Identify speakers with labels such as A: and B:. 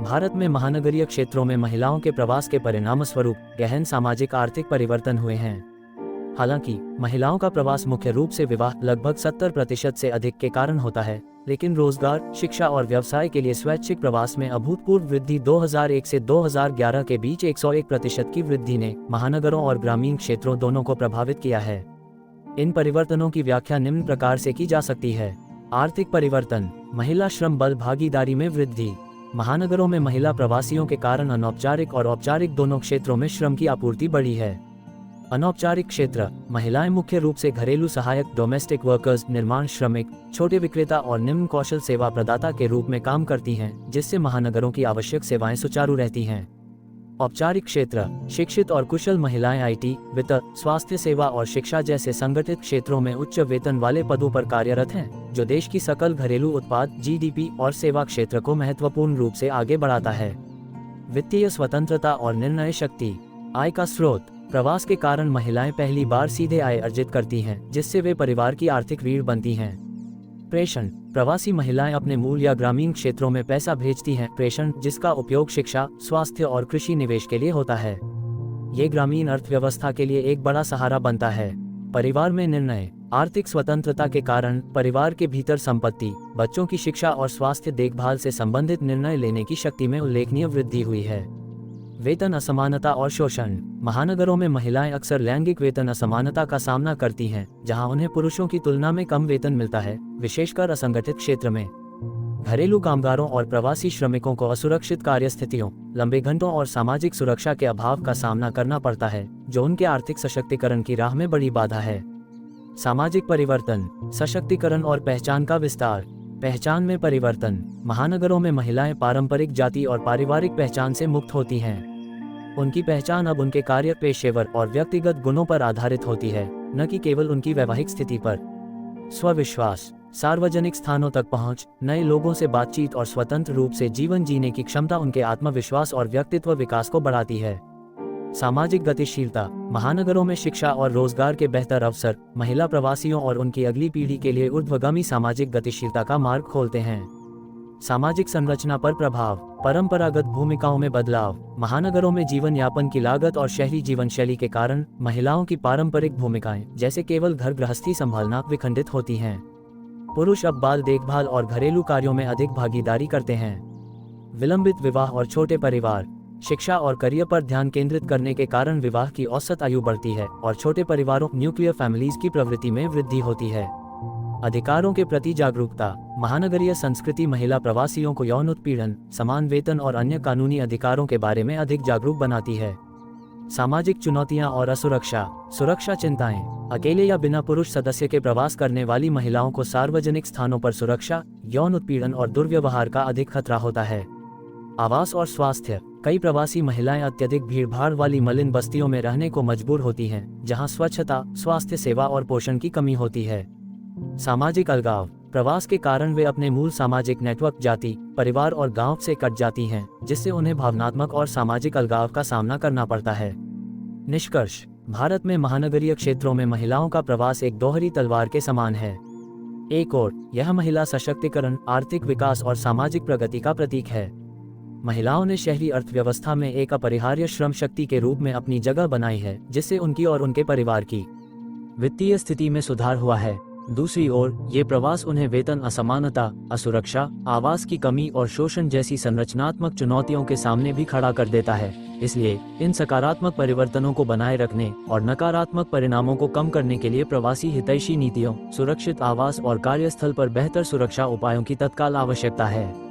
A: भारत में महानगरीय क्षेत्रों में महिलाओं के प्रवास के परिणामस्वरूप गहन सामाजिक आर्थिक परिवर्तन हुए हैं। हालांकि महिलाओं का प्रवास मुख्य रूप से विवाह लगभग 70% से अधिक के कारण होता है, लेकिन रोजगार, शिक्षा और व्यवसाय के लिए स्वैच्छिक प्रवास में अभूतपूर्व वृद्धि 2001 से 2011 के बीच 101% की वृद्धि ने महानगरों और ग्रामीण क्षेत्रों दोनों को प्रभावित किया है। इन परिवर्तनों की व्याख्या निम्न प्रकार से की जा सकती है। आर्थिक परिवर्तन, महिला श्रम बल भागीदारी में वृद्धि। महानगरों में महिला प्रवासियों के कारण अनौपचारिक और औपचारिक दोनों क्षेत्रों में श्रम की आपूर्ति बढ़ी है। अनौपचारिक क्षेत्र, महिलाएं मुख्य रूप से घरेलू सहायक, डोमेस्टिक वर्कर्स, निर्माण श्रमिक, छोटे विक्रेता और निम्न कौशल सेवा प्रदाता के रूप में काम करती हैं, जिससे महानगरों की आवश्यक सेवाएं सुचारू रहती हैं। औपचारिक क्षेत्र, शिक्षित और कुशल महिलाएं आईटी, वित्त, स्वास्थ्य सेवा और शिक्षा जैसे संगठित क्षेत्रों में उच्च वेतन वाले पदों पर कार्यरत हैं, जो देश की सकल घरेलू उत्पाद जीडीपी और सेवा क्षेत्र को महत्वपूर्ण रूप से आगे बढ़ाता है। वित्तीय स्वतंत्रता और निर्णय शक्ति, आय का स्रोत। प्रवास के कारण महिलाएं पहली बार सीधे आय अर्जित करती हैं, जिससे वे परिवार की आर्थिक रीढ़ बनती हैं। प्रेषण, प्रवासी महिलाएं अपने मूल या ग्रामीण क्षेत्रों में पैसा भेजती हैं। प्रेषण, जिसका उपयोग शिक्षा, स्वास्थ्य और कृषि निवेश के लिए होता है, ये ग्रामीण अर्थव्यवस्था के लिए एक बड़ा सहारा बनता है। परिवार में निर्णय, आर्थिक स्वतंत्रता के कारण परिवार के भीतर संपत्ति, बच्चों की शिक्षा और स्वास्थ्य देखभाल से संबंधित निर्णय लेने की शक्ति में उल्लेखनीय वृद्धि हुई है। वेतन असमानता और शोषण, महानगरों में महिलाएं अक्सर लैंगिक वेतन असमानता का सामना करती हैं, जहां उन्हें पुरुषों की तुलना में कम वेतन मिलता है, विशेषकर असंगठित क्षेत्र में। घरेलू कामगारों और प्रवासी श्रमिकों को असुरक्षित कार्यस्थितियों, लंबे घंटों और सामाजिक सुरक्षा के अभाव का सामना करना पड़ता है, जो उनके आर्थिक सशक्तिकरण की राह में बड़ी बाधा है। सामाजिक परिवर्तन, सशक्तिकरण और पहचान का विस्तार। पहचान में परिवर्तन, महानगरों में महिलाएं पारंपरिक जाति और पारिवारिक पहचान से मुक्त होती हैं। उनकी पहचान अब उनके कार्य, पेशेवर और व्यक्तिगत गुणों पर आधारित होती है, न कि केवल उनकी वैवाहिक स्थिति पर। स्वविश्वास, सार्वजनिक स्थानों तक पहुंच, नए लोगों से बातचीत और स्वतंत्र रूप से जीवन जीने की क्षमता उनके आत्मविश्वास और व्यक्तित्व विकास को बढ़ाती है। सामाजिक गतिशीलता, महानगरों में शिक्षा और रोजगार के बेहतर अवसर महिला प्रवासियों और उनकी अगली पीढ़ी के लिए ऊर्ध्वगामी सामाजिक गतिशीलता का मार्ग खोलते हैं। सामाजिक संरचना पर प्रभाव, परंपरागत भूमिकाओं में बदलाव। महानगरों में जीवन यापन की लागत और शहरी जीवन शैली के कारण महिलाओं की पारंपरिक भूमिकाएं, जैसे केवल घर गृहस्थी संभालना, विखंडित होती हैं। पुरुष अब बाल देखभाल और घरेलू कार्यों में अधिक भागीदारी करते हैं। विलंबित विवाह और छोटे परिवार, शिक्षा और करियर पर ध्यान केंद्रित करने के कारण विवाह की औसत आयु बढ़ती है और छोटे परिवारों, न्यूक्लियर फैमिलीज की प्रवृत्ति में वृद्धि होती है। अधिकारों के प्रति जागरूकता, महानगरीय संस्कृति महिला प्रवासियों को यौन उत्पीड़न, समान वेतन और अन्य कानूनी अधिकारों के बारे में अधिक जागरूक बनाती है। सामाजिक चुनौतियां और असुरक्षा, सुरक्षा चिंताएं, अकेले या बिना पुरुष सदस्य के प्रवास करने वाली महिलाओं को सार्वजनिक स्थानों पर सुरक्षा, यौन उत्पीड़न और दुर्व्यवहार का अधिक खतरा होता है। आवास और स्वास्थ्य, कई प्रवासी महिलाएं अत्यधिक भीड़भाड़ वाली मलिन बस्तियों में रहने को मजबूर होती हैं, जहां स्वच्छता, स्वास्थ्य सेवा और पोषण की कमी होती है। सामाजिक अलगाव, प्रवास के कारण वे अपने मूल सामाजिक नेटवर्क, जाति, परिवार और गांव से कट जाती हैं, जिससे उन्हें भावनात्मक और सामाजिक अलगाव का सामना करना पड़ता है। निष्कर्ष, भारत में महानगरीय क्षेत्रों में महिलाओं का प्रवास एक दोहरी तलवार के समान है। एक ओर यह महिला सशक्तिकरण, आर्थिक विकास और सामाजिक प्रगति का प्रतीक है। महिलाओं ने शहरी अर्थव्यवस्था में एक अपरिहार्य श्रम शक्ति के रूप में अपनी जगह बनाई है, जिससे उनकी और उनके परिवार की वित्तीय स्थिति में सुधार हुआ है। दूसरी ओर ये प्रवास उन्हें वेतन असमानता, असुरक्षा, आवास की कमी और शोषण जैसी संरचनात्मक चुनौतियों के सामने भी खड़ा कर देता है। इसलिए इन सकारात्मक परिवर्तनों को बनाए रखने और नकारात्मक परिणामों को कम करने के लिए प्रवासी हितैषी नीतियों, सुरक्षित आवास और कार्यस्थल पर बेहतर सुरक्षा उपायों की तत्काल आवश्यकता है।